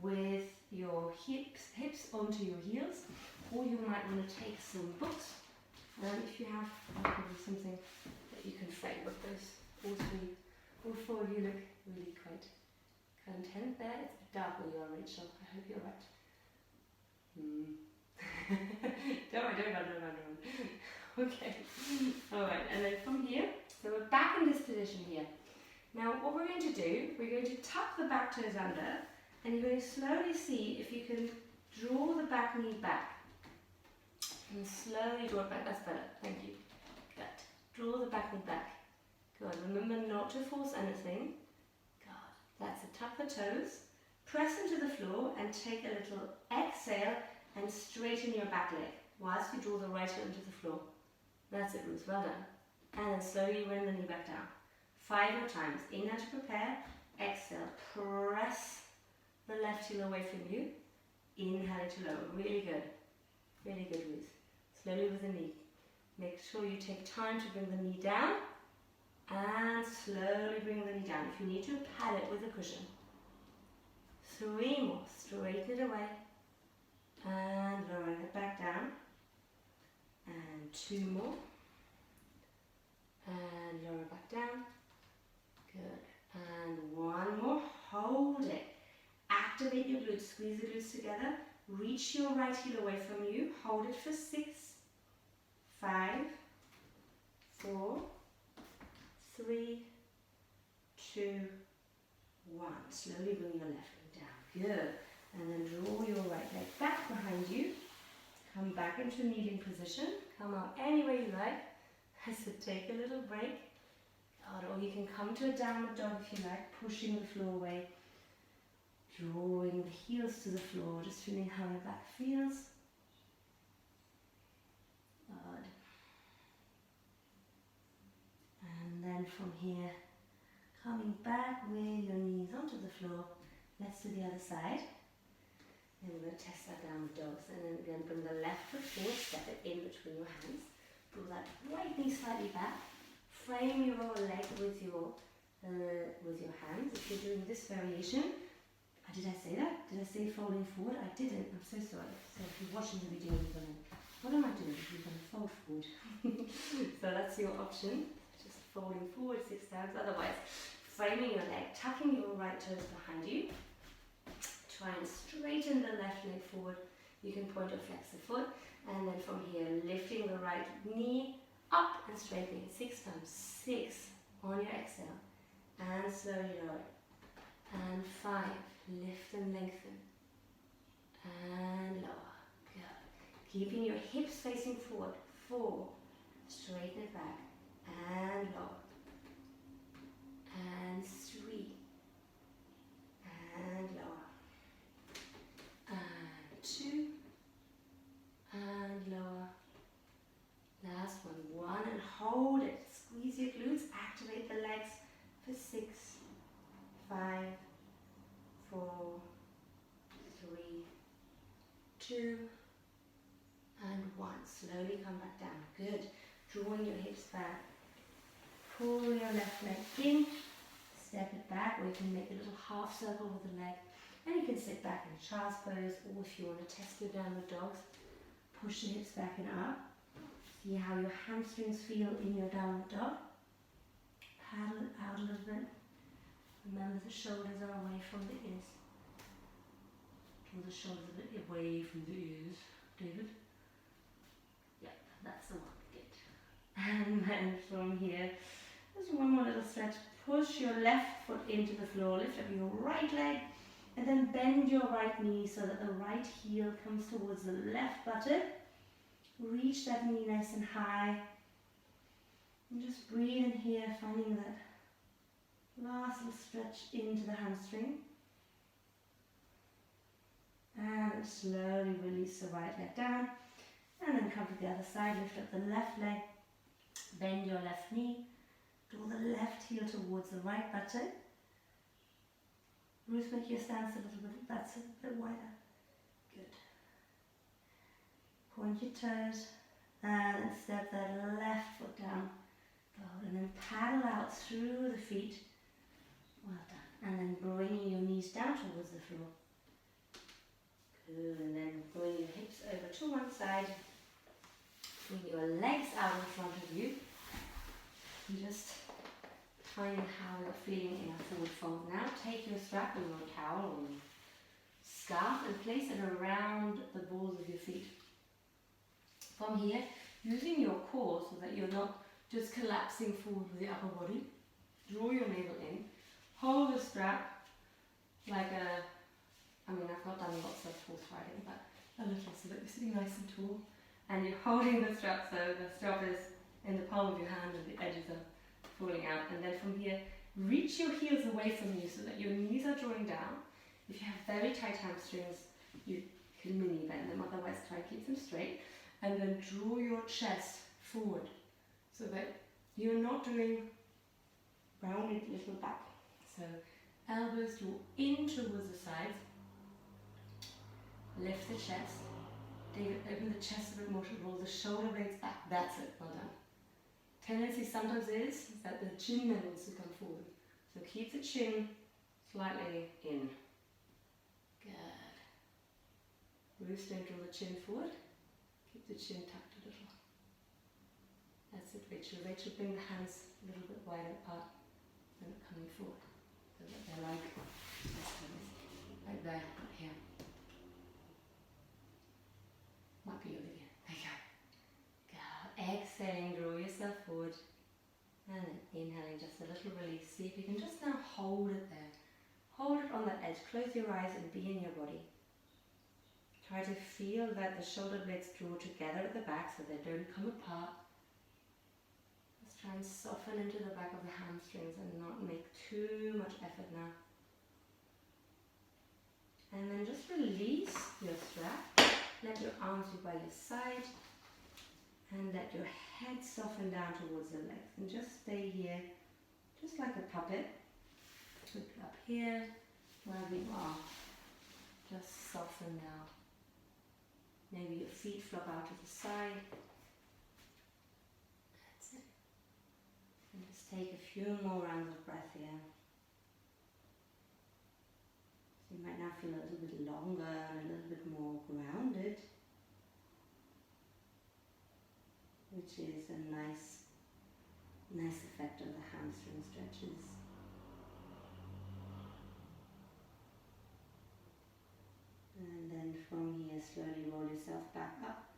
with your hips onto your heels, or you might want to take some books. If you have something You can frame up those all three, all four of you look really quite content there. It's a bit dark where you are, Rachel. I hope you're right. Don't run. Okay. Alright, and then from here, so we're back in this position here. Now what we're going to do, we're going to tuck the back toes under, and you're going to slowly see if you can draw the back knee back. And slowly draw it back. That's better. Thank you. Good. Draw the back knee back. Good. Remember not to force anything. Good. That's it. Tuck the toes. Press into the floor and take a little exhale and straighten your back leg whilst you draw the right heel into the floor. That's it, Ruth. Well done. And then slowly bring the knee back down. 5 more times. Inhale to prepare. Exhale. Press the left heel away from you. Inhale to lower. Really good. Really good, Ruth. Slowly with the knee. Make sure you take time to bring the knee down. And slowly bring the knee down. If you need to, pad it with a cushion. 3 more. Straighten it away. And lowering it back down. And 2 more. And lower it back down. Good. And 1 more. Hold it. Activate your glutes. Squeeze the glutes together. Reach your right heel away from you. Hold it for 6, 5, 4, 3, 2, 1. Slowly bring your left leg down. Good. And then draw your right leg back behind you. Come back into kneeling position. Come out any way you like. So take a little break. Or you can come to a downward dog if you like, pushing the floor away. Drawing the heels to the floor, just feeling how your back feels. Good. And then from here, coming back with your knees onto the floor. Let's do the other side. And we're going to test that downward dogs. And then again, bring the left foot forward, step it in between your hands. Pull that right knee slightly back. Frame your lower leg with your hands. If you're doing this variation, did I say that? Did I say folding forward? I didn't. I'm so sorry. So if you're watching the video, you're going to, what am I doing? You're going to fold forward. So that's your option. Just folding forward 6 times. Otherwise, framing your leg, tucking your right toes behind you. Try and straighten the left leg forward. You can point or flex the foot. And then from here, lifting the right knee up and straightening it 6 times. 6 on your exhale. And slowly lower. And 5. Lift and lengthen. And lower. Good. Keeping your hips facing forward. 4. Straighten it back. And lower. And 3. And lower. And 2. And lower. Last one. 1 and hold it. Squeeze your glutes. Activate the legs for 6, 5, 4, 3, 2, and 1. Slowly come back down. Good. Drawing your hips back. Pull your left leg in. Step it back, or you can make a little half circle with the leg. And you can sit back in child's pose, or if you want to test your downward dogs, push the hips back and up. See how your hamstrings feel in your downward dog. Paddle it out a little bit. Remember the shoulders are away from the ears. Draw the shoulders a bit away from the ears, David. Yep, that's the one. Good. And then from here, just one more little stretch. Push your left foot into the floor. Lift up your right leg. And then bend your right knee so that the right heel comes towards the left buttock. Reach that knee nice and high. And just breathe in here, finding that last little stretch into the hamstring. And slowly release the right leg down. And then come to the other side. Lift up the left leg. Bend your left knee. Draw the left heel towards the right buttock. Ruth, make your stance a little bit, that's a bit wider. Good. Point your toes and step that left foot down. Good. And then paddle out through the feet. Well done. And then bringing your knees down towards the floor. Good. And then bring your hips over to one side. Bring your legs out in front of you. And just find how you're feeling in a forward fold. Now take your strap or your towel or scarf and place it around the balls of your feet. From here, using your core so that you're not just collapsing forward with the upper body, draw your navel in, hold the strap like a, I've not done lots of horse riding, but a little, so that you're sitting nice and tall and you're holding the strap, so the strap is in the palm of your hand and the edges are falling out. And then from here, reach your heels away from you so that your knees are drawing down. If you have very tight hamstrings, you can mini bend them, otherwise try to keep them straight. And then draw your chest forward so that you're not doing rounded little back. So elbows draw in towards the sides, lift the chest, David, open the chest a bit more to roll the shoulder blades back. That's it, well done. Tendency sometimes is that the chin then wants to come forward. So keep the chin slightly in. Good. Bruce, don't draw the chin forward. Keep the chin tucked a little. That's it, Rachel. Rachel, bring the hands a little bit wider apart and coming forward. So that they're like this, right there, not here. Might be Olivia. There you go. Go. Exhaling, draw yourself forward. And then inhaling, just a little release. See if you can just now hold it there. Hold it on that edge. Close your eyes and be in your body. Try to feel that the shoulder blades draw together at the back so they don't come apart. Just try and soften into the back of the hamstrings and not make too much effort now. And then just release your strap. Let your arms be by your side. And let your head soften down towards the legs. And just stay here, just like a puppet. Look up here, wherever you are. Just soften now. Maybe your feet flop out to the side. That's it. And just take a few more rounds of breath here. So you might now feel a little bit longer and a little bit more grounded, which is a nice effect of the hamstring stretches. And then from here, slowly roll yourself back up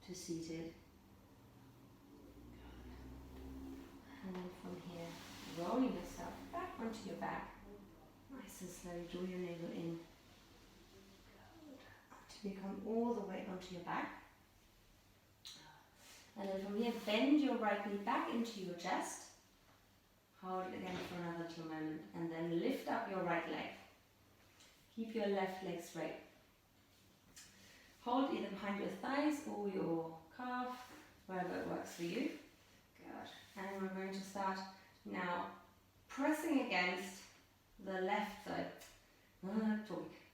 to seated. And then from here, rolling yourself back onto your back. Nice and slowly, draw your navel in. Good. Until you come all the way onto your back. And then from here, bend your right knee back into your chest. Hold it again for another little moment. And then lift up your right leg. Keep your left leg straight. Hold either behind your thighs or your calf, wherever it works for you. Good. And we're going to start now pressing against the left side.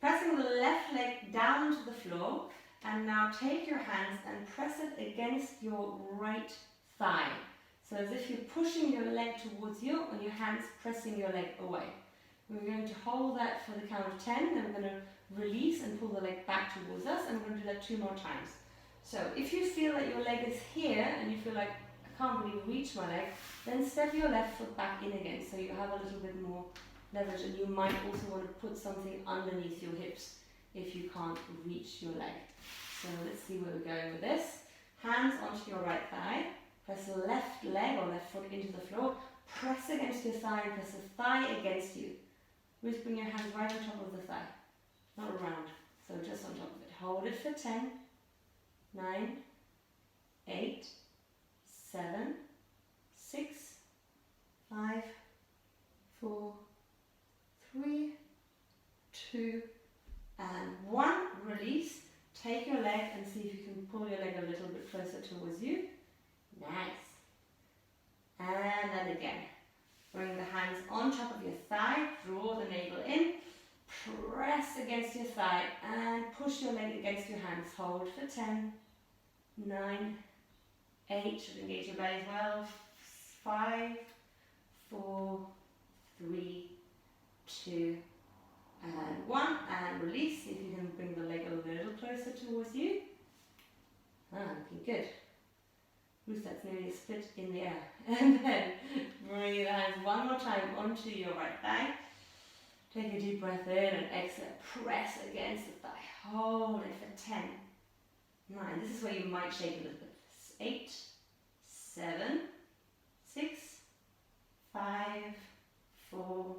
Pressing the left leg down to the floor. And now take your hands and press it against your right thigh. So as if you're pushing your leg towards you and your hands pressing your leg away. We're going to hold that for the count of 10, then we're going to release and pull the leg back towards us, and we're going to do that 2 more times. So if you feel that your leg is here and you feel like, I can't really reach my leg, then step your left foot back in again so you have a little bit more leverage, and you might also want to put something underneath your hips if you can't reach your leg. So let's see where we're going with this. Hands onto your right thigh, press the left leg or left foot into the floor, press against your thigh and press the thigh against you. Just bring your hands right on top of the thigh, not around, so just on top of it. Hold it for 10, 9, 8, 7, 6, 5, 4, 3, 2, and 1. Release. Take your leg and see if you can pull your leg a little bit closer towards you. Nice. And then again. Bring the hands on top of your thigh, draw the navel in, press against your thigh and push your leg against your hands. Hold for 10, 9, 8, should engage your belly as well, 5, 4, 3, 2, and 1, and release. See if you can bring the leg a little closer towards you. Looking good. Bruce, that's nearly a split in the air. And then bring your hands one more time onto your right thigh. Take a deep breath in and exhale. Press against the thigh. Hold it for 10, 9. This is where you might shake a little bit. 8, 7, 6, 5, 4,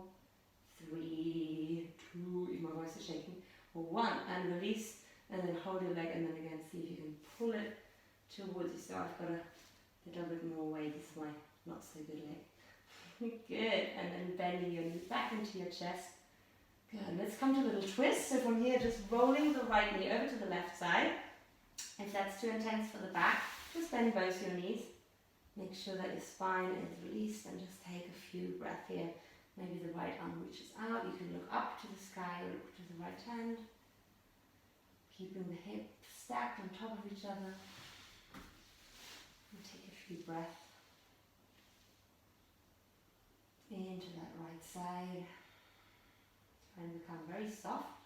3, 2. If my voice is shaking. 1, and release, and then hold your leg, and then again see if you can pull it towards you. So I've got a little bit more weight. This is my not so good leg. Good, and then bending your knees back into your chest. Good, let's come to a little twist. So from here, just rolling the right knee over to the left side. If that's too intense for the back, just bend both your knees. Make sure that your spine is released and just take a few breaths here. Maybe the right arm reaches out. You can look up to the sky or look to the right hand. Keeping the hips stacked on top of each other. And take a few breaths into that right side. Try and become very soft.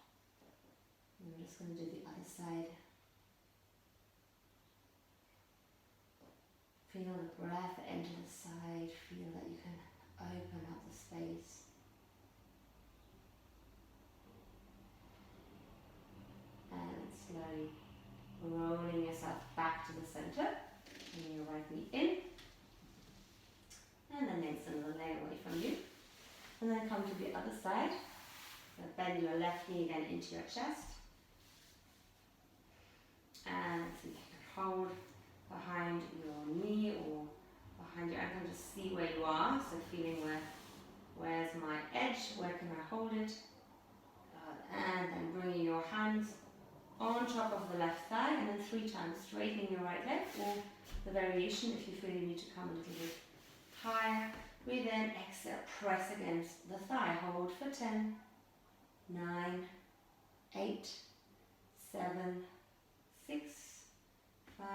And we're just going to do the other side. Feel the breath enter the side. Feel that you can open up the space. And slowly rolling yourself back to the center. Bring your right knee in. And then lengthen the leg away from you. And then come to the other side. So bend your left knee again into your chest. And see if you can hold behind your knee or behind your ankle. Just see where you are. So feeling where's my edge? Where can I hold it? And then bringing your hands on top of the left thigh, and then 3 times straightening your right leg, or the variation if you feel you need to come a little bit higher. Breathe in, exhale, press against the thigh. Hold for 10, 9, 8, 7, 6, 5,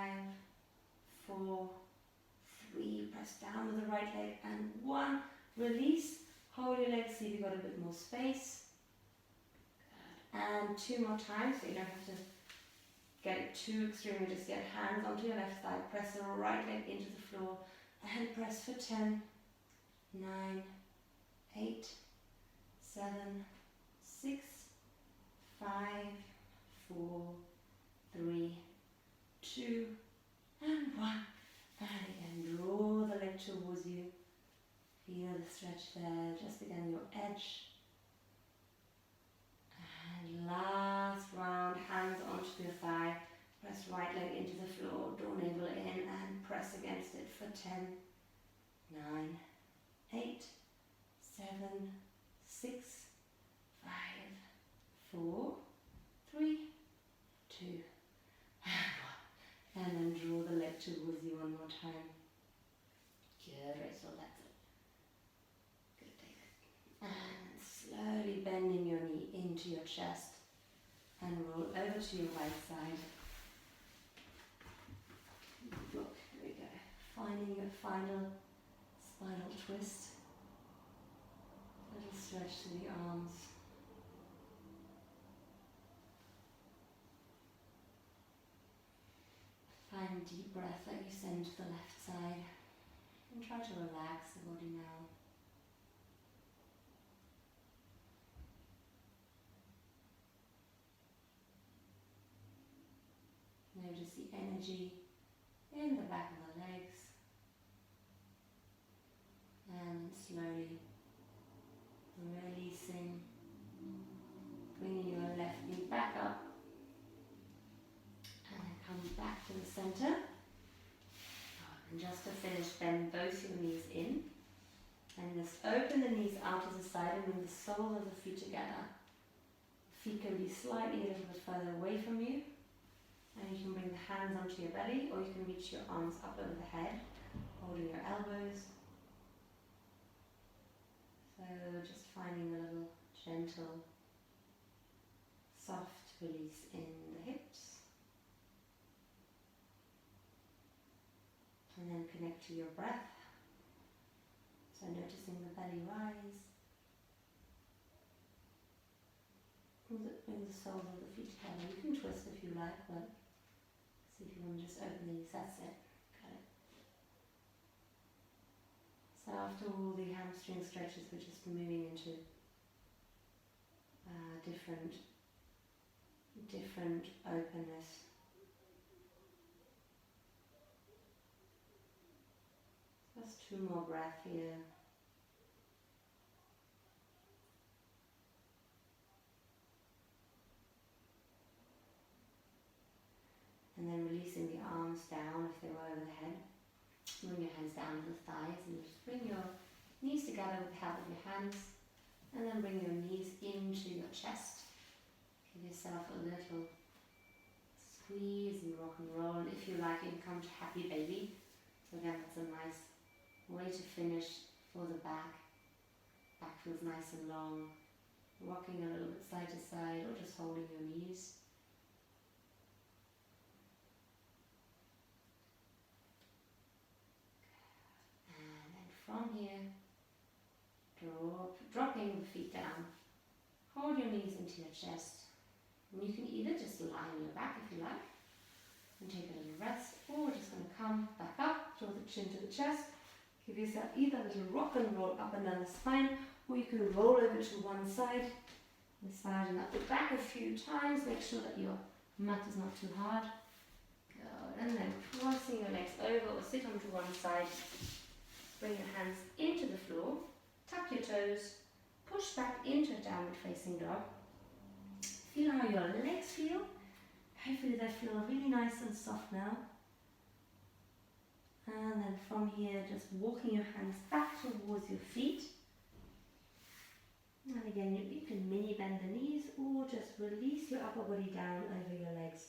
4, 3. Press down with the right leg, and 1. Release. Hold your legs, see if you've got a bit more space. And 2 more times, so you don't have to get it too extreme. Just get hands onto your left thigh, press the right leg into the floor, and press for 10, 9, 8, 7, 6, 5, 4, 3, 2, and 1. And again, draw the leg towards you. Feel the stretch there, just again your edge. And last round, hands onto your thigh, press right leg into the floor, draw navel in and press against it for 10, 9, 8, 7, 6, 5, 4, 3, 2, and 1. And then draw the leg towards you one more time. Good, Rachel, that's it. Good, David. And slowly bending your knee into your chest and roll over to your right side. Look, here we go. Finding your final spinal twist. Little stretch to the arms. Find a deep breath that you send to the left side. And try to relax the body now. Notice the energy in the back of the legs, and slowly releasing, bringing your left knee back up, and then come back to the center. And just to finish, bend both your knees in, and just open the knees out to the side and bring the soles of the feet together. Feet can be slightly a little bit further away from you. And you can bring the hands onto your belly, or you can reach your arms up over the head, holding your elbows. So just finding a little gentle, soft release in the hips. And then connect to your breath. So noticing the belly rise. Bring the soles of the feet together. You can twist if you like, but see if you want to just open these, that's it. Got it. So after all the hamstring stretches, we're just moving into different openness. Just 2 more breaths here. And then releasing the arms down if they were over the head. Bring your hands down to the thighs and just bring your knees together with the help of your hands. And then bring your knees into your chest. Give yourself a little squeeze and rock and roll. If you like, you can come to happy baby. So again, that's a nice way to finish for the back. Back feels nice and long. Rocking a little bit side to side or just holding your knees. And then from here, dropping the feet down. Hold your knees into your chest. And you can either just lie on your back if you like and take a little rest, or we're just going to come back up, draw the chin to the chest. Give yourself either a little rock and roll up and down the spine, or you can roll over to one side, massaging up the back a few times. Make sure that your mat is not too hard. Good. And then crossing your legs over or sit onto one side. Bring your hands into the floor, tuck your toes, push back into a downward facing dog. Feel how your legs feel. Hopefully they feel really nice and soft now. And then from here, just walking your hands back towards your feet. And again, you can mini bend the knees or just release your upper body down over your legs.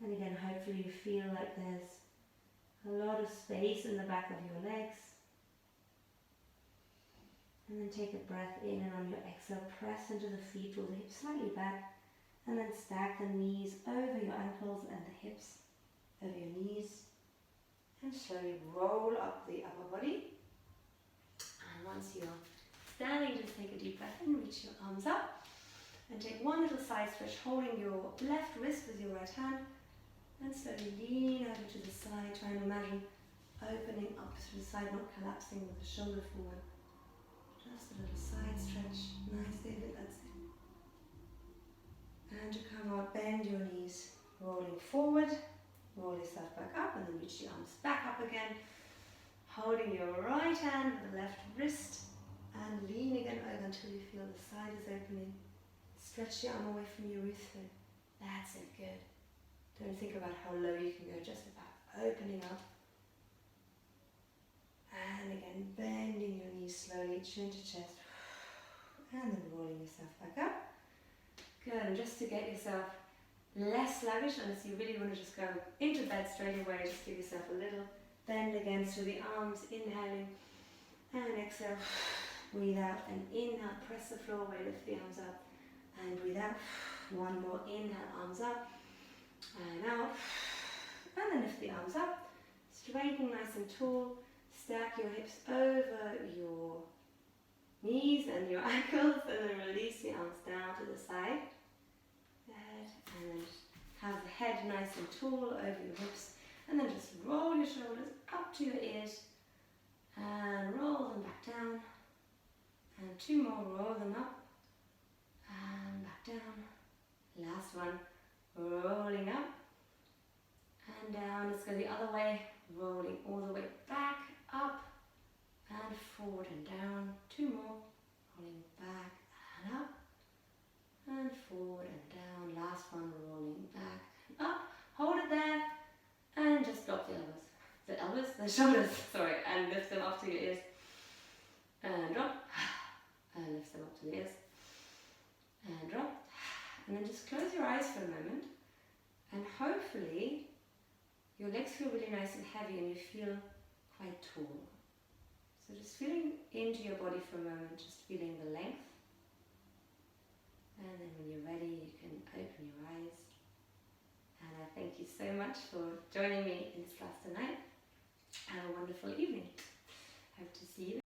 And again, hopefully you feel like there's a lot of space in the back of your legs. And then take a breath in, and on your exhale, press into the feet or the hips slightly back. And then stack the knees over your ankles and the hips over your knees. And slowly roll up the upper body. And once you're standing, just take a deep breath in, reach your arms up. And take one little side stretch, holding your left wrist with your right hand. And slowly lean over to the side. Try and imagine opening up to the side, not collapsing with the shoulder forward. Just a little side stretch. Nice, David, that's it. And to come out, bend your knees, rolling forward. Roll yourself back up and then reach the arms back up again. Holding your right hand with the left wrist and leaning it over until you feel the side is opening. Stretch your arm away from your wrist. That's it, good. Don't think about how low you can go, just about opening up. And again, bending your knees slowly, chin to chest. And then rolling yourself back up. Good, and just to get yourself less sluggish, unless you really want to just go into bed straight away, just give yourself a little bend again through the arms, inhaling and exhale. Breathe out and inhale, press the floor away, lift the arms up and breathe out. One more, inhale, arms up and out, and then lift the arms up, straighten nice and tall, stack your hips over your knees and your ankles, and then release the arms down to the side. And then have the head nice and tall over your hips, and then just roll your shoulders up to your ears and roll them back down, and 2 more, roll them up and back down. Last one, rolling up and down. Let's go the other way, rolling all the way back, up and forward and down. 2 more, rolling back and up and forward and down. Last one, rolling back and up. Hold it there and just drop the shoulders, sorry, and lift them up to your ears and drop, and lift them up to the ears and drop, and then just close your eyes for a moment, and hopefully your legs feel really nice and heavy and you feel quite tall. So just feeling into your body for a moment, just feeling the length. And then when you're ready, you can open your eyes. And I thank you so much for joining me in this class tonight. Have a wonderful evening. Hope to see you.